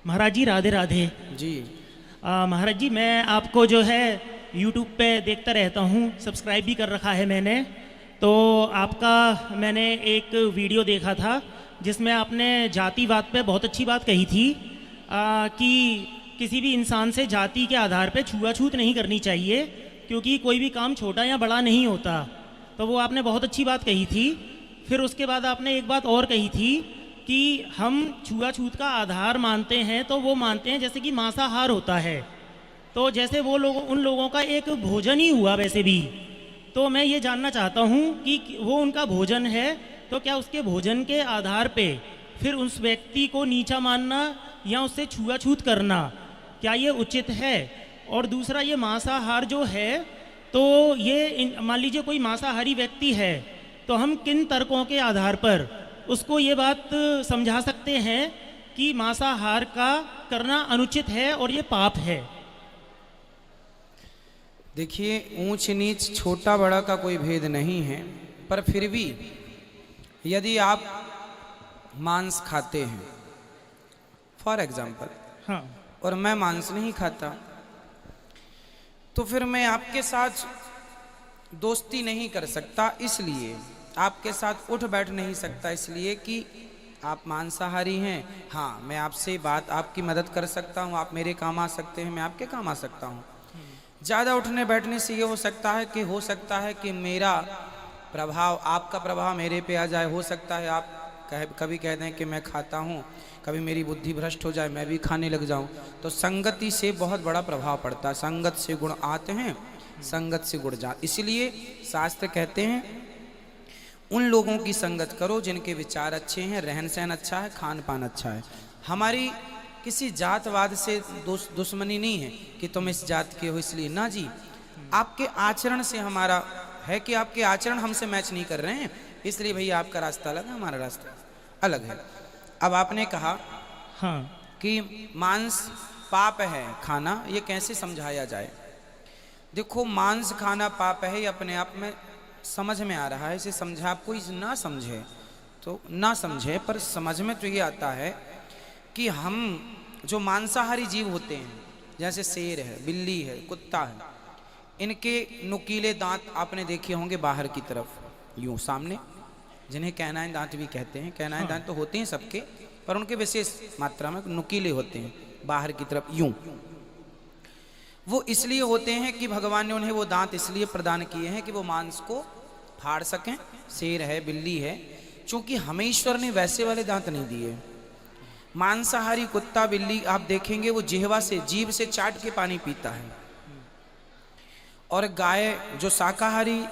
महाराज जी राधे राधे। जी। महाराज जी मैं आपको जो है यूट्यूब पे देखता रहता हूँ, सब्सक्राइब भी कर रखा है मैंने। तो आपका मैंने एक वीडियो देखा था जिसमें आपने जातिवाद पे बहुत अच्छी बात कही थी कि किसी भी इंसान से जाति के आधार पे छुआछूत नहीं करनी चाहिए, क्योंकि कोई भी काम छोटा या बड़ा नहीं होता। तो वो आपने बहुत अच्छी बात कही थी। फिर उसके बाद आपने एक बात और कही थी कि हम छुआछूत का आधार मानते हैं, तो वो मानते हैं जैसे कि मांसाहार होता है, तो जैसे वो लोग उन लोगों का एक भोजन ही हुआ वैसे भी। तो मैं ये जानना चाहता हूँ कि वो उनका भोजन है, तो क्या उसके भोजन के आधार पे फिर उस व्यक्ति को नीचा मानना या उससे छुआछूत करना, क्या ये उचित है? और दूसरा, ये मांसाहार जो है, तो ये मान लीजिए कोई मांसाहारी व्यक्ति है, तो हम किन तर्कों के आधार पर उसको ये बात समझा सकते हैं कि मांसाहार का करना अनुचित है और ये पाप है? देखिए, ऊंच नीच छोटा बड़ा का कोई भेद नहीं है, पर फिर भी यदि आप मांस खाते हैं फॉर एग्जाम्पल, हाँ, और मैं मांस नहीं खाता, तो फिर मैं आपके साथ दोस्ती नहीं कर सकता, इसलिए आपके साथ उठ बैठ नहीं सकता, इसलिए कि आप मांसाहारी हैं। हाँ, मैं आपसे बात आपकी मदद कर सकता हूँ, आप मेरे काम आ सकते हैं, मैं आपके काम आ सकता हूँ। ज़्यादा उठने बैठने से ये हो सकता है कि मेरा प्रभाव, आपका प्रभाव मेरे पे आ जाए। हो सकता है आप कभी कह दें कि मैं खाता हूँ, कभी मेरी बुद्धि भ्रष्ट हो जाए, मैं भी खाने लग जाऊँ। तो संगति से बहुत बड़ा प्रभाव पड़ता है। संगत से गुण आते हैं, संगत से गुण जाते। इसलिए शास्त्र कहते हैं उन लोगों की संगत करो जिनके विचार अच्छे हैं, रहन सहन अच्छा है, खान पान अच्छा है। हमारी किसी जातवाद से दुश्मनी नहीं है कि तुम इस जात के हो इसलिए, ना जी। आपके आचरण से हमारा है कि आपके आचरण हमसे मैच नहीं कर रहे हैं, इसलिए भैया आपका रास्ता अलग है, हमारा रास्ता अलग है। अब आपने कहा हाँ, कि मांस पाप है खाना, ये कैसे समझाया जाए? देखो, मांस खाना पाप है ये अपने आप में समझ में आ रहा है, इसे समझा। आप कोई ना समझे तो ना समझे, पर समझ में तो ये आता है कि हम जो मांसाहारी जीव होते हैं, जैसे शेर है, बिल्ली है, कुत्ता है, इनके नुकीले दांत आपने देखे होंगे बाहर की तरफ, यूं सामने, जिन्हें कैनाइन दांत भी कहते हैं। कैनाइन दांत तो होते हैं सबके, पर उनके विशेष मात्रा में नुकीले होते हैं बाहर की तरफ यूं। वो इसलिए होते हैं कि भगवान ने उन्हें वो दांत इसलिए प्रदान किए हैं कि वो मांस को फाड़ सकें। शेर है, बिल्ली है, चूंकि हमें ईश्वर ने वैसे वाले दांत नहीं दिए। मांसाहारी कुत्ता बिल्ली आप देखेंगे वो जिह्वा से, जीभ से चाट के पानी पीता है। और गाय, जो शाकाहारी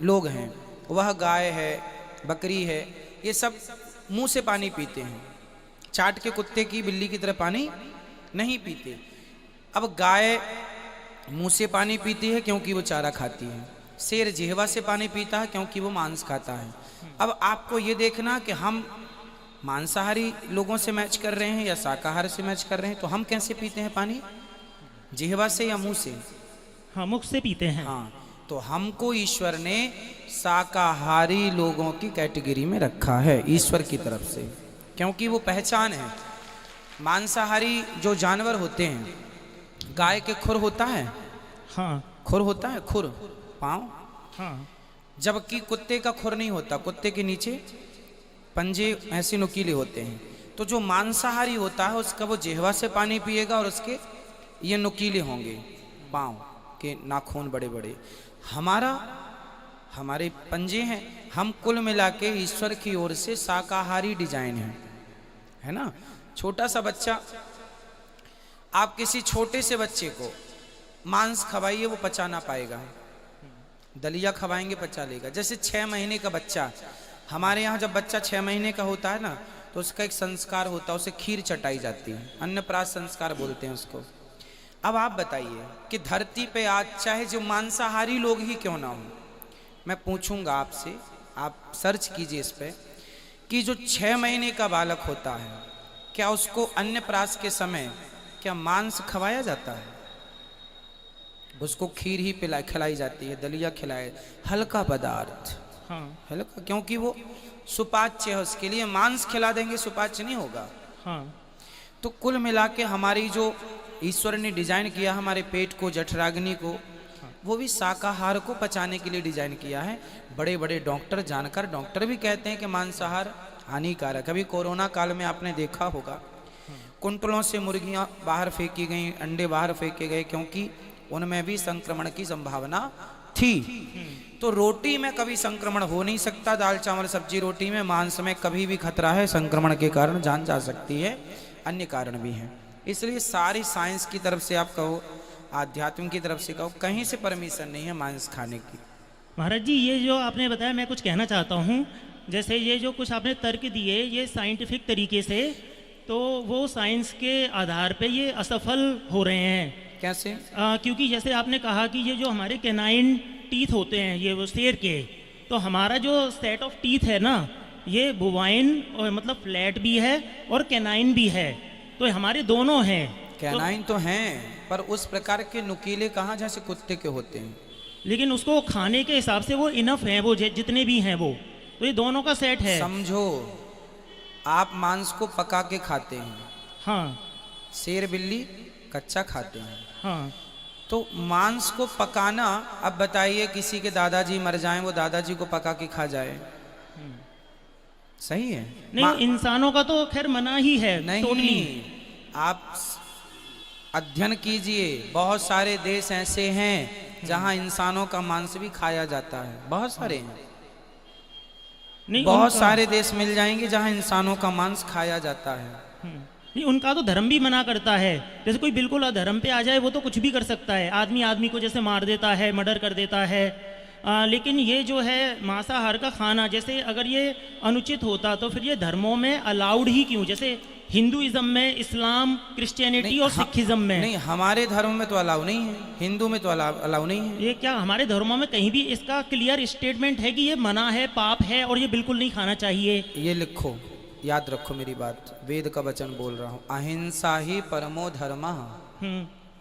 लोग हैं, वह गाय है, बकरी है, ये सब मुंह से पानी पीते हैं, चाट के कुत्ते की बिल्ली की तरह पानी नहीं पीते। अब गाय मुंह से पानी पीती है क्योंकि वो चारा खाती है, शेर जिह्वा से पानी पीता है क्योंकि वो मांस खाता है। अब आपको ये देखना कि हम मांसाहारी लोगों से मैच कर रहे हैं या शाकाहार से मैच कर रहे हैं। तो हम कैसे पीते हैं पानी, जिह्वा से या मुंह से? हाँ, मुख से पीते हैं। हाँ, तो हमको ईश्वर ने शाकाहारी लोगों की कैटेगरी में रखा है ईश्वर की तरफ से, क्योंकि वो पहचान है। मांसाहारी जो जानवर होते हैं, गाय के खुर होता है, हाँ, खुर होता है, खुर पाँव, हाँ, जबकि कुत्ते का खुर नहीं होता। कुत्ते के नीचे पंजे ऐसे नुकीले होते हैं। तो जो मांसाहारी होता है उसका वो जिह्वा से पानी पिएगा और उसके ये नुकीले होंगे पाँव के नाखून बड़े बड़े। हमारे पंजे हैं। हम कुल मिला के ईश्वर की ओर से शाकाहारी डिजाइन है ना। छोटा सा बच्चा, आप किसी छोटे से बच्चे को मांस खवाइए, वो पचा ना पाएगा। दलिया खवाएंगे पचा लेगा। जैसे 6 महीने का बच्चा, हमारे यहाँ जब बच्चा 6 महीने का होता है ना, तो उसका एक संस्कार होता है, उसे खीर चटाई जाती है, अन्नप्राशन संस्कार बोलते हैं उसको। अब आप बताइए कि धरती पे आज चाहे जो मांसाहारी लोग ही क्यों ना हो, मैं पूछूंगा आपसे, आप सर्च कीजिए इस पे, कि जो 6 महीने का बालक होता है, क्या उसको अन्नप्राश के समय क्या मांस खवाया जाता है? उसको खीर ही खिलाई जाती है, दलिया खिलाए, हल्का पदार्थ, हाँ, हल्का, क्योंकि वो सुपाच्य है, उसके लिए। मांस खिला देंगे सुपाच्य नहीं होगा। हाँ, तो कुल मिला के हमारी जो ईश्वर ने डिजाइन किया हमारे पेट को, जठराग्नि को, वो भी शाकाहार को पचाने के लिए डिजाइन किया है। बड़े बड़े डॉक्टर, जानकर डॉक्टर भी कहते हैं कि मांसाहार हानिकारक। अभी कोरोना काल में आपने देखा होगा कुंटलों से मुर्गियां बाहर फेंकी गई, अंडे बाहर फेंके गए, क्योंकि उनमें भी संक्रमण की संभावना थी। तो रोटी में कभी संक्रमण हो नहीं सकता, दाल चावल सब्जी रोटी में। मांस में कभी भी खतरा है, संक्रमण के कारण जान जा सकती है, अन्य कारण भी हैं। इसलिए सारी साइंस की तरफ से आप कहो, आध्यात्म की तरफ से कहो, कहीं से परमिशन नहीं है मांस खाने की। महाराज जी, ये जो आपने बताया, मैं कुछ कहना चाहता हूँ। जैसे ये जो कुछ आपने तर्क दिए ये साइंटिफिक तरीके से, तो वो साइंस के आधार पे ये असफल हो रहे हैं। कैसे? क्योंकि जैसे आपने कहा कि ये जो हमारे कैनाइन टीथ होते हैं, ये वो शेर के, तो हमारा जो सेट ऑफ टीथ है ना, ये बोवाइन और मतलब फ्लैट भी है और कैनाइन भी है, तो हमारे दोनों हैं। कैनाइन तो हैं, पर उस प्रकार के नुकीले कहाँ जैसे कुत्ते के होते हैं। लेकिन उसको खाने के हिसाब से वो इनफ है, वो जितने भी हैं वो, तो ये दोनों का सेट है। समझो, आप मांस को पका के खाते हैं, हाँ, शेर बिल्ली कच्चा खाते हैं। हाँ, तो मांस को पकाना, अब बताइए किसी के दादाजी मर जाएं, वो दादाजी को पका के खा जाए, सही है? नहीं, इंसानों का तो खैर मना ही है। नहीं, टोटली। आप अध्ययन कीजिए, बहुत सारे देश ऐसे हैं जहां इंसानों का मांस भी खाया जाता है, बहुत सारे हैं। नहीं, बहुत सारे देश मिल जाएंगे जहां इंसानों का मांस खाया जाता है। नहीं, उनका तो धर्म भी मना करता है। जैसे कोई बिल्कुल अधर्म पे आ जाए वो तो कुछ भी कर सकता है, आदमी आदमी को जैसे मार देता है, मर्डर कर देता है। लेकिन ये जो है मांसाहार का खाना, जैसे अगर ये अनुचित होता तो फिर ये धर्मों में अलाउड ही क्यों? जैसे हिंदुइज्म में, इस्लाम, क्रिश्चियनिटी और सिखिज्म में। नहीं, हमारे धर्म में तो अलाउ नहीं है, हिंदू में तो अलाउ नहीं है। ये क्या हमारे धर्मों में कहीं भी इसका क्लियर स्टेटमेंट है कि ये मना है, पाप है और ये बिल्कुल नहीं खाना चाहिए? ये लिखो, याद रखो मेरी बात, वेद का वचन बोल रहा हूँ, अहिंसा ही परमो धर्मः।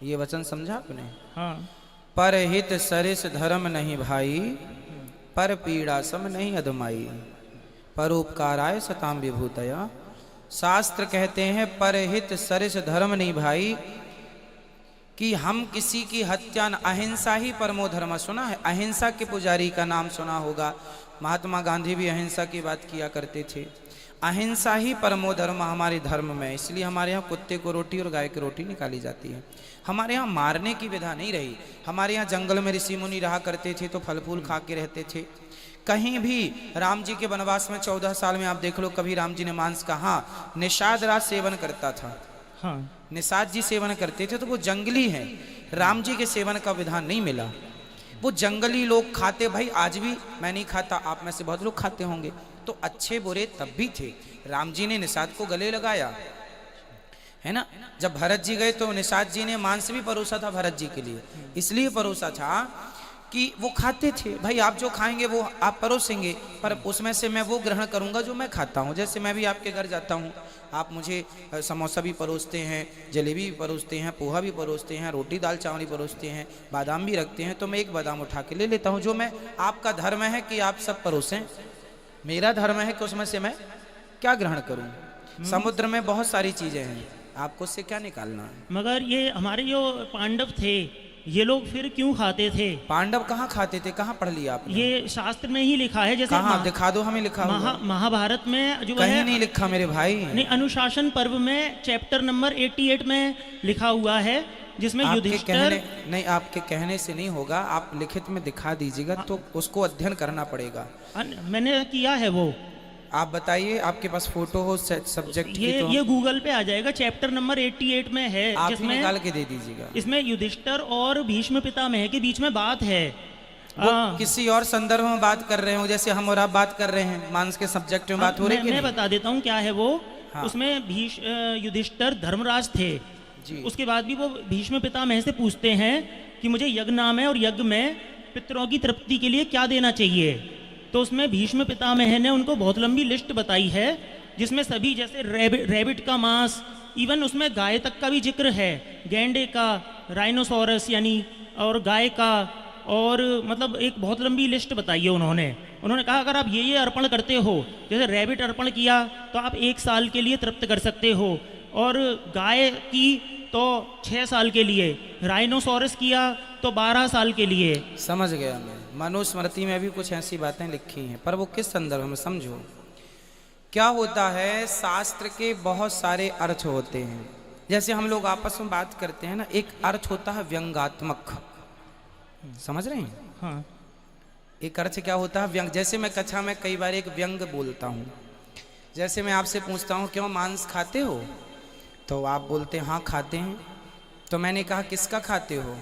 ये वचन समझा आपने? हाँ। परहित सरिस धर्म नहीं भाई, पर पीड़ा सम नहीं अदमाई, परोपकाराय सताम विभूतया। शास्त्र कहते हैं परहित सरिस धर्म नहीं भाई, कि हम किसी की हत्या न, अहिंसा ही परमो धर्म। सुना है? अहिंसा के पुजारी का नाम सुना होगा, महात्मा गांधी भी अहिंसा की बात किया करते थे। अहिंसा ही परमो धर्म हमारे धर्म में, इसलिए हमारे यहाँ कुत्ते को रोटी और गाय की रोटी निकाली जाती है। हमारे यहाँ मारने की विधा नहीं रही। हमारे यहाँ जंगल में ऋषि मुनि रहा करते थे तो फल फूल खा के रहते थे। कहीं भी राम जी के वनवास में 14 साल में आप देख लो, कभी राम जी ने मांस का, हाँ, निषाद राज सेवन करता था। हाँ, निषाद जी सेवन करते थे, तो वो जंगली हैं, राम जी के सेवन का विधान नहीं मिला। वो जंगली लोग खाते, भाई आज भी मैं नहीं खाता, आप में से बहुत लोग खाते होंगे, तो अच्छे बुरे तब भी थे। राम जी ने निषाद को गले लगाया है ना। जब भरत जी गए तो निषाद जी ने मांस भी परोसा था भरत जी के लिए, इसलिए परोसा था कि वो खाते थे। भाई आप जो खाएंगे वो आप परोसेंगे, पर उसमें से मैं वो ग्रहण करूंगा जो मैं खाता हूँ। जैसे मैं भी आपके घर जाता हूँ, आप मुझे समोसा भी परोसते हैं, जलेबी भी परोसते हैं, पोहा भी परोसते हैं, रोटी दाल चावल भी परोसते हैं, बादाम भी रखते हैं, तो मैं एक बादाम उठा के ले लेता हूँ। जो मैं, आपका धर्म है कि आप सब परोसें, मेरा धर्म है कि उसमें से मैं क्या ग्रहण करूँ। समुद्र में बहुत सारी चीजें हैं, आपको उससे क्या निकालना है। मगर ये हमारे जो पांडव थे, ये लोग फिर क्यों खाते थे? पांडव कहाँ खाते थे, कहाँ पढ़ लिया आपने? ये शास्त्र में ही लिखा है। जैसे कहाँ दिखा दो हमें लिखा हुआ। महाभारत में जो कहीं है, नहीं लिखा मेरे भाई। नहीं, अनुशासन पर्व में चैप्टर नंबर 88 में लिखा हुआ है, जिसमें युधिष्ठिर। नहीं, आपके कहने से नहीं होगा, आप लिखित में दिखा दीजिएगा, तो उसको अध्ययन करना पड़ेगा। मैंने किया है वो। आप बताइए, आपके पास फोटो हो सब्जेक्ट की तो ये गूगल पे आ जाएगा, चैप्टर नंबर 88 में है, आप जिसमें निकाल के दे दीजिएगा। इसमें युधिष्ठिर और भीष्म पितामह के बीच में बात है। किसी और संदर्भ में बात कर रहे हो, जैसे हम और आप बात कर रहे हैं, मांस के सब्जेक्ट में बात हो रही है। मैं बता देता हूँ क्या है वो। हाँ। उसमें युधिष्ठिर धर्मराज थे जी। उसके बाद भी वो भीष्म पितामह से पूछते हैं कि मुझे यज्ञ नाम है और यज्ञ में पितरों की तृप्ति के लिए क्या देना चाहिए। तो उसमें भीष्म पितामह ने उनको बहुत लंबी लिस्ट बताई है, जिसमें सभी, जैसे रैबिट का मांस, इवन उसमें गाय तक का भी जिक्र है, गैंडे का, राइनोसोरस यानी, और गाय का, और मतलब एक बहुत लंबी लिस्ट बताई है उन्होंने कहा अगर आप ये अर्पण करते हो, जैसे रैबिट अर्पण किया तो आप 1 साल के लिए तृप्त कर सकते हो, और गाय की तो 6 साल के लिए, राइनोसोरस किया तो 12 साल के लिए। समझ गया मैं। मनुस्मृति में भी कुछ ऐसी बातें लिखी हैं, पर वो किस संदर्भ में, समझो क्या होता है। शास्त्र के बहुत सारे अर्थ होते हैं। जैसे हम लोग आपस में बात करते हैं ना, एक अर्थ होता है व्यंग्यात्मक, समझ रहे हैं। हाँ। एक अर्थ क्या होता है व्यंग। जैसे मैं कक्षा में कई बार एक व्यंग बोलता हूँ। जैसे मैं आपसे पूछता हूँ क्यों मांस खाते हो, तो आप बोलते हैं हाँ खाते हैं। तो मैंने कहा किसका खाते हो,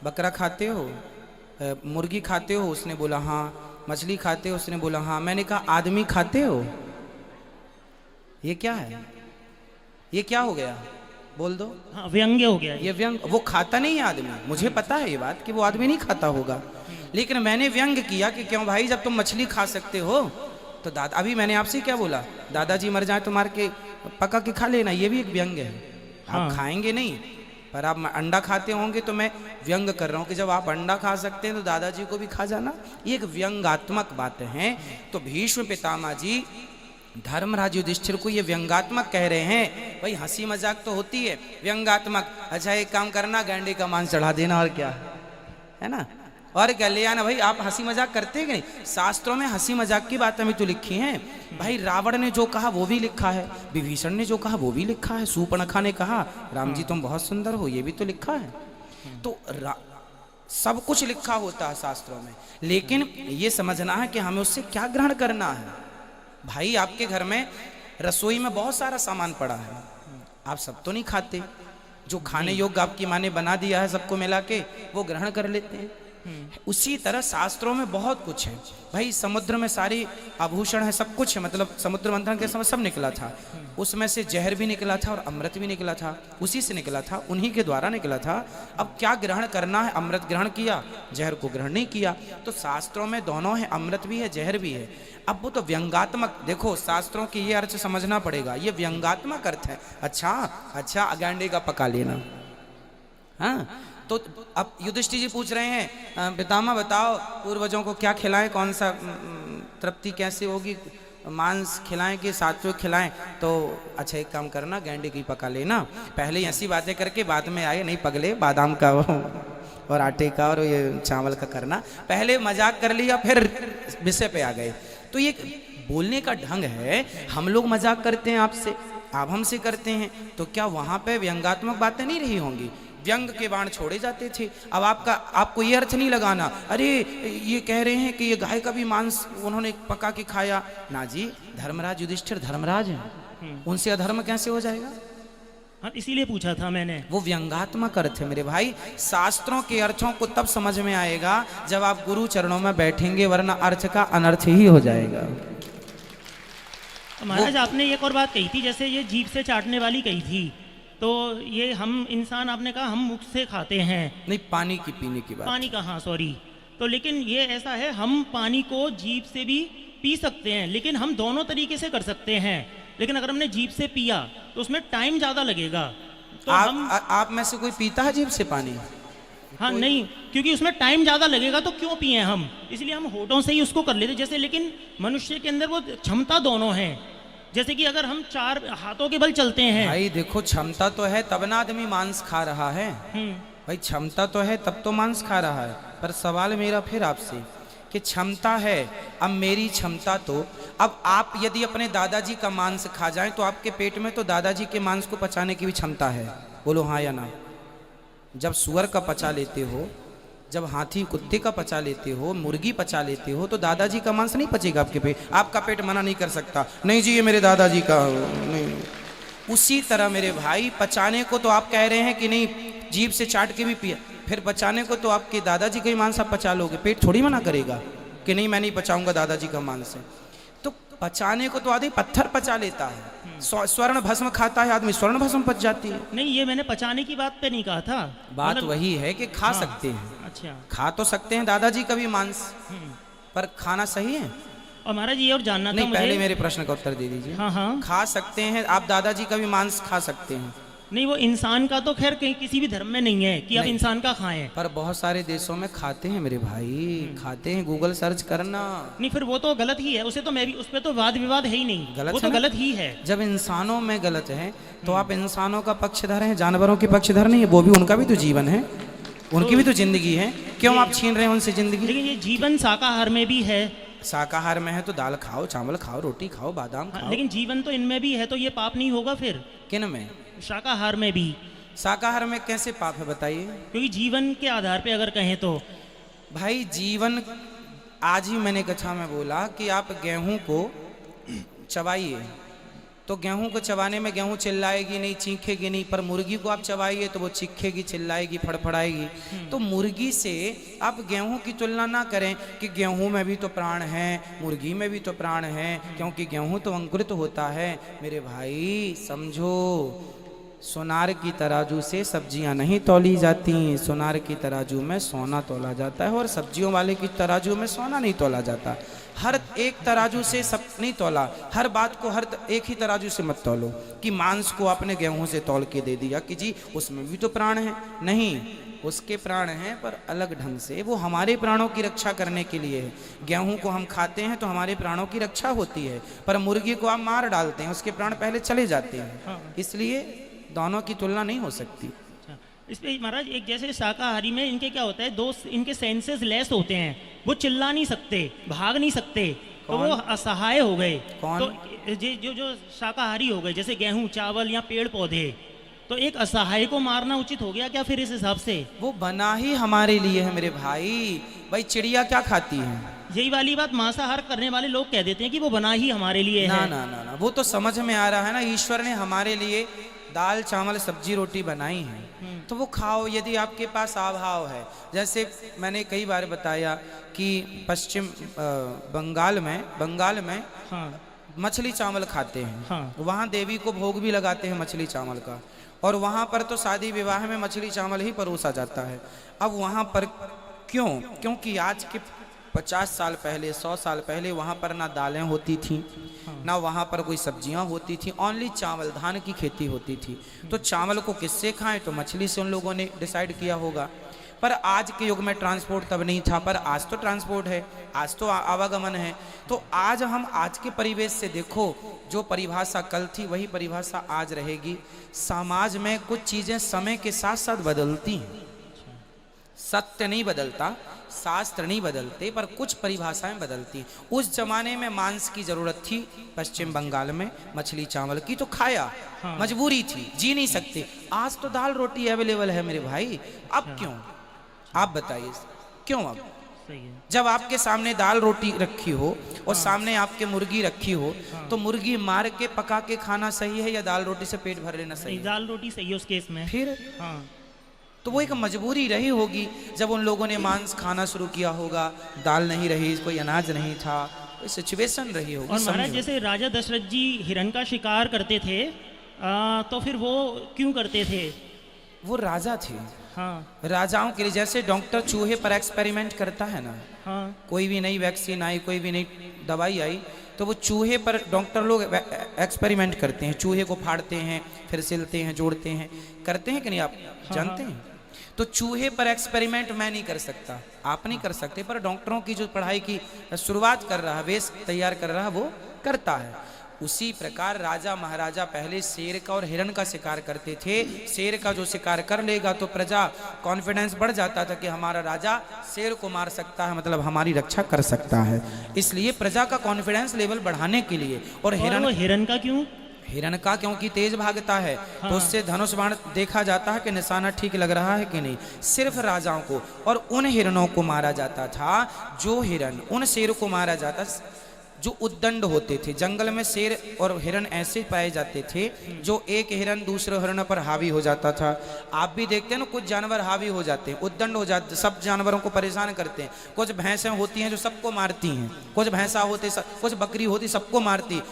बकरा खाते हो, मुर्गी खाते हो, उसने बोला हाँ। मछली खाते हो, उसने बोला हाँ। मैंने कहा आदमी खाते हो। ये क्या है, ये क्या हो गया, बोल दो। हाँ, व्यंग्य हो गया ये व्यंग। वो खाता नहीं है आदमी, मुझे पता है ये बात कि वो आदमी नहीं खाता होगा, लेकिन मैंने व्यंग किया कि क्यों भाई जब तुम मछली खा सकते हो तो दादा, अभी मैंने आपसे क्या बोला, दादाजी मर जाए तो मार के पका के खा लेना, ये भी एक व्यंग है। हाँ। आप खाएंगे नहीं, पर आप अंडा खाते होंगे तो मैं व्यंग कर रहा हूँ कि जब आप अंडा खा सकते हैं तो दादाजी को भी खा जाना। ये एक व्यंगात्मक बात है। तो भीष्म पितामह जी धर्मराज युधिष्ठिर को ये व्यंगात्मक कह रहे हैं। भाई हंसी मजाक तो होती है, व्यंगात्मक। अच्छा एक काम करना, गैंडे का मांस चढ़ा देना, और क्या है ना, और क्या ले आना। भाई आप हंसी मजाक करते हैं कि नहीं, शास्त्रों में हंसी मजाक की बातें भी तो लिखी हैं। भाई रावण ने जो कहा वो भी लिखा है, विभीषण ने जो कहा वो भी लिखा है, शूर्पणखा ने कहा राम जी तुम बहुत सुंदर हो, ये भी तो लिखा है। तो सब कुछ लिखा होता है शास्त्रों में, लेकिन ये समझना है कि हमें उससे क्या ग्रहण करना है। भाई आपके घर में रसोई में बहुत सारा सामान पड़ा है, आप सब तो नहीं खाते। जो खाने योग्य आपकी माँ ने बना दिया है सबको मिला के, वो ग्रहण कर लेते हैं। उसी तरह शास्त्रों में बहुत कुछ है। भाई समुद्र में सारी आभूषण है, सब कुछ है। मतलब समुद्र मंथन के समय सब निकला था, उसमें से जहर भी निकला था और अमृत भी निकला था, उसी से निकला था, उन्हीं के द्वारा निकला था। अब क्या ग्रहण करना है, अमृत ग्रहण किया, जहर को ग्रहण नहीं किया। तो शास्त्रों में दोनों है, अमृत भी है, जहर भी है। अब वो तो व्यंगात्मक, देखो शास्त्रों की ये अर्थ समझना पड़ेगा, ये व्यंगात्मक अर्थ है। अच्छा गैंडे का पका लेना। हाँ, तो अब युधिष्ठिर जी पूछ रहे हैं पितामह बताओ पूर्वजों को क्या खिलाएं, कौन सा तृप्ति कैसे होगी, मांस खिलाएं कि सात्विक खिलाएं। तो अच्छा एक काम करना, गैंडे की पका लेना। पहले ही ऐसी बातें करके बाद में आए नहीं पगले, बादाम का और आटे का और ये चावल का करना। पहले मजाक कर लिया, फिर विषय पे आ गए। तो ये बोलने का ढंग है। हम लोग मजाक करते हैं आपसे, आप हमसे करते हैं, तो क्या वहाँ पे व्यंगात्मक बातें नहीं रही होंगी, व्यंग के बाण छोड़े जाते थे। अब आपको ये अर्थ नहीं लगाना, अरे ये कह रहे हैं कि ये गाय का भी मांस उन्होंने पका के खाया ना जी। धर्मराज युधिष्ठिर धर्मराज हैं, उनसे अधर्म कैसे हो जाएगा। हाँ, इसीलिए पूछा था मैंने। वो व्यंगात्मक अर्थ है मेरे भाई। शास्त्रों के अर्थों को तब समझ में आएगा जब आप गुरु चरणों में बैठेंगे, वरना अर्थ का अनर्थ ही हो जाएगा। महाराज आपने एक और बात कही थी, जैसे ये जीभ से चाटने वाली कही थी, तो ये हम इंसान, आपने कहा हम मुख से खाते हैं। नहीं, पानी की पीने की बात, पानी का, हाँ सॉरी। तो लेकिन ये ऐसा है, हम पानी को जीभ से भी पी सकते हैं, लेकिन हम दोनों तरीके से कर सकते हैं। लेकिन अगर हमने जीभ से पिया तो उसमें टाइम ज़्यादा लगेगा। तो आप में से कोई पीता है जीभ से पानी? हाँ नहीं, क्योंकि उसमें टाइम ज़्यादा लगेगा, तो क्यों पिए हम, इसलिए हम होठों से ही उसको कर लेते जैसे। लेकिन मनुष्य के अंदर वो क्षमता दोनों है, जैसे कि अगर हम 4 हाथों के बल चलते हैं। भाई देखो, क्षमता तो है तब ना आदमी मांस खा रहा है। भाई क्षमता तो है तब तो मांस खा रहा है। पर सवाल मेरा फिर आपसे कि क्षमता है, अब मेरी क्षमता तो, अब आप यदि अपने दादाजी का मांस खा जाएं तो आपके पेट में तो दादाजी के मांस को पचाने की भी क्षमता है, बोलो हाँ या ना। जब सुअर का पचा लेते हो, जब हाथी कुत्ते का पचा लेते हो, मुर्गी पचा लेते हो, तो दादाजी का मांस नहीं पचेगा आपके पेट। आपका पेट मना नहीं कर सकता, नहीं जी ये मेरे दादाजी का नहीं। उसी तरह मेरे भाई, पचाने को तो आप कह रहे हैं कि नहीं जीभ से चाट के भी पिया, फिर बचाने को तो आपके दादाजी का ही मांस आप पचा लोगे, पेट थोड़ी मना करेगा कि नहीं मैं नहीं पचाऊंगा दादाजी का मांस। तो पचाने को तो आदमी पत्थर पचा लेता है, स्वर्ण भस्म खाता है आदमी, स्वर्ण भस्म पच जाती है। नहीं, ये मैंने पचाने की बात पे नहीं कहा था, बात वही है कि खा सकते हैं। अच्छा, खा तो सकते हैं दादाजी का भी मांस, पर खाना सही है। और महाराज ये और जानना था मुझे, पहले मेरे प्रश्न का उत्तर दे दीजिए। हाँ, खा सकते हैं आप दादाजी का भी मांस खा सकते हैं। नहीं, वो इंसान का तो खैर कहीं किसी भी धर्म में नहीं है कि आप नहीं। इंसान का खाएं। पर बहुत सारे देशों में खाते हैं मेरे भाई, खाते हैं, गूगल सर्च करना। नहीं, फिर वो तो गलत ही है, उसे तो मैं भी, उस पर तो वाद विवाद है ही नहीं, गलत वो है तो ना? गलत ही है। जब इंसानों में गलत है तो आप इंसानों का पक्षधर हैं, जानवरों के पक्षधर नहीं है। वो भी, उनका भी तो जीवन है, उनकी भी तो जिंदगी है। क्यों आप छीन रहे हैं उनसे जिंदगी? लेकिन ये जीवन शाकाहार में भी है। शाकाहार में है तो दाल खाओ, चावल खाओ, रोटी खाओ, बादाम हाँ, खाओ। लेकिन जीवन तो इनमें भी है, तो ये पाप नहीं होगा फिर किन में? शाकाहार में भी? शाकाहार में कैसे पाप है बताइए? क्योंकि जीवन के आधार पे अगर कहें तो भाई जीवन, आज ही मैंने कक्षा में बोला कि आप गेहूं को चबाइए तो गेहूं को चबाने में गेहूं चिल्लाएगी नहीं, चीखेगी नहीं, पर मुर्गी को आप चबाइए तो वो चीखेगी, चिल्लाएगी, फड़फड़ाएगी। तो मुर्गी से आप गेहूं की तुलना ना करें कि गेहूं में भी तो प्राण है, मुर्गी में भी तो प्राण है, क्योंकि गेहूं तो अंकुरित होता है। मेरे भाई समझो, सोनार की तराजू से सब्जियां नहीं तौली जाती, सोनार की तराजू में सोना तौला जाता है, और सब्जियों वाले की तराजू में सोना नहीं तौला जाता। हर एक तराजू से सब नहीं तौला, हर बात को एक ही तराजू से मत तौलो कि मांस को आपने गेहूं से तौल के दे दिया कि जी उसमें भी तो प्राण है। नहीं, उसके प्राण हैं पर अलग ढंग से, वो हमारे प्राणों की रक्षा करने के लिए है। गेहूं को हम खाते हैं तो हमारे प्राणों की रक्षा होती है, पर मुर्गी को आप मार डालते हैं, उसके प्राण पहले चले जाते हैं। इसलिए दोनों की तुलना नहीं हो सकती। अच्छा, इस पे महाराज एक जैसे शाकाहारी में इनके क्या होता है, दो इनके सेंसेस लेस होते हैं, वो चिल्ला नहीं सकते, भाग नहीं सकते, तो वो असहाय हो गए। कौन? तो जो शाकाहारी हो गए, जैसे गेहूं, चावल या पेड़ पौधे, तो एक असहाय को मारना उचित हो गया क्या फिर इस हिसाब से? वो बना ही हमारे लिए है मेरे भाई। भाई चिड़िया क्या खाती है? यही वाली बात मांसाहार करने वाले लोग कह देते हैं कि वो बना ही हमारे लिए ना है। ना ना ना, वो तो समझ में आ रहा है ना, ईश्वर ने हमारे लिए दाल चावल सब्जी रोटी बनाई है, तो वो खाओ यदि आपके पास अभाव है। जैसे मैंने कई बार बताया कि पश्चिम बंगाल में हाँ मछली चावल खाते हैं। हाँ। वहाँ देवी को भोग भी लगाते हैं मछली चावल का, और वहाँ पर तो शादी विवाह में मछली चावल ही परोसा जाता है। अब वहाँ पर क्यों? क्योंकि आज के 50 साल पहले, 100 साल पहले वहाँ पर ना दालें होती थी, ना वहाँ पर कोई सब्जियाँ होती थी, ओनली चावल, धान की खेती होती थी। तो चावल को किससे खाएं? तो मछली से उन लोगों ने डिसाइड किया होगा। पर आज के युग में ट्रांसपोर्ट तब नहीं था, पर आज तो ट्रांसपोर्ट है, आज तो आवागमन है। तो आज हम आज के परिवेश से देखो, जो परिभाषा कल थी वही परिभाषा आज रहेगी। समाज में कुछ चीज़ें समय के साथ साथ बदलती हैं। सत्य नहीं बदलता, शास्त्र नहीं बदलते, पर कुछ परिभाषाएं बदलती हैं। उस जमाने में मांस की जरूरत थी, पश्चिम बंगाल में मछली चावल की, तो खाया। हाँ। मजबूरी थी, जी नहीं सकते। आज तो दाल रोटी अवेलेबल है मेरे भाई, अब क्यों? आप बताइए क्यों? अब सही है। जब आपके सामने दाल रोटी रखी हो और सामने आपके मुर्गी रखी हो, तो मुर्गी मार के पका के खाना सही है या दाल रोटी से पेट भर लेना सही है? दाल रोटी सही है उस केस में। फिर हाँ, तो वो एक मजबूरी रही होगी। जब उन लोगों ने मांस खाना शुरू किया होगा, दाल नहीं रही, कोई अनाज नहीं था, कोई सिचुएशन रही होगी। और महाराज समझो। जैसे राजा दशरथ जी हिरण का शिकार करते थे, तो फिर वो क्यों करते थे? वो राजा थे। हाँ राजाओं के लिए, जैसे डॉक्टर चूहे पर एक्सपेरिमेंट करता है ना, हाँ कोई भी नई वैक्सीन आई, कोई भी नई दवाई आई, तो वो चूहे पर डॉक्टर लोग एक्सपेरिमेंट करते हैं। चूहे को फाड़ते हैं, फिर सिलते हैं, जोड़ते हैं, करते हैं कि नहीं? आप जानते हैं? तो चूहे पर एक्सपेरिमेंट मैं नहीं कर सकता, आप नहीं कर सकते, पर डॉक्टरों की जो पढ़ाई की शुरुआत कर रहा है, बेस तैयार कर रहा है, वो करता है। उसी प्रकार राजा महाराजा पहले शेर का और हिरण का शिकार करते थे। शेर का जो शिकार कर लेगा तो प्रजा कॉन्फिडेंस बढ़ जाता था कि हमारा राजा शेर को मार सकता है, मतलब हमारी रक्षा कर सकता है। इसलिए प्रजा का कॉन्फिडेंस लेवल बढ़ाने के लिए। और वो हिरण का क्यों? हिरण का क्योंकि तेज भागता है, हाँ। तो उससे धनुष बाण देखा जाता है कि निशाना ठीक लग रहा है कि नहीं। सिर्फ राजाओं को और उन हिरणों को मारा जाता था, जो हिरण, उन शेर को मारा जाता जो उद्दंड होते थे। जंगल में शेर और हिरण ऐसे पाए जाते थे जो एक हिरण दूसरे हिरण पर हावी हो जाता था। आप भी देखते हैं ना, कुछ जानवर हावी हो जाते हैं, उद्दंड हो जाते, सब जानवरों को परेशान करते हैं। कुछ भैंसें होती हैं जो सबको मारती हैं, कुछ भैंसा होते, कुछ बकरी होती सबको मारती।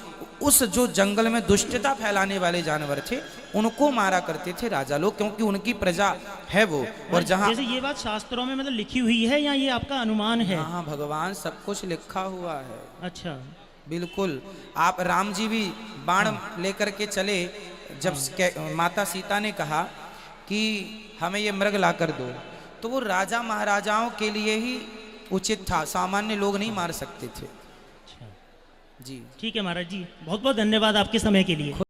उस जो जंगल में दुष्टता फैलाने वाले जानवर थे, उनको मारा करते थे राजा लोग, क्योंकि उनकी प्रजा है वो। और जहाँ जैसे ये बात शास्त्रों में मतलब लिखी हुई है या ये आपका अनुमान है? हाँ भगवान सब कुछ लिखा हुआ है। अच्छा, बिल्कुल। आप राम जी भी बाण लेकर के चले, जब माता सीता ने कहा कि हमें ये मृग ला कर दो, तो वो राजा महाराजाओं के लिए ही उचित था, सामान्य लोग नहीं मार सकते थे। अच्छा, जी। ठीक है महाराज जी, बहुत बहुत धन्यवाद आपके समय के लिए।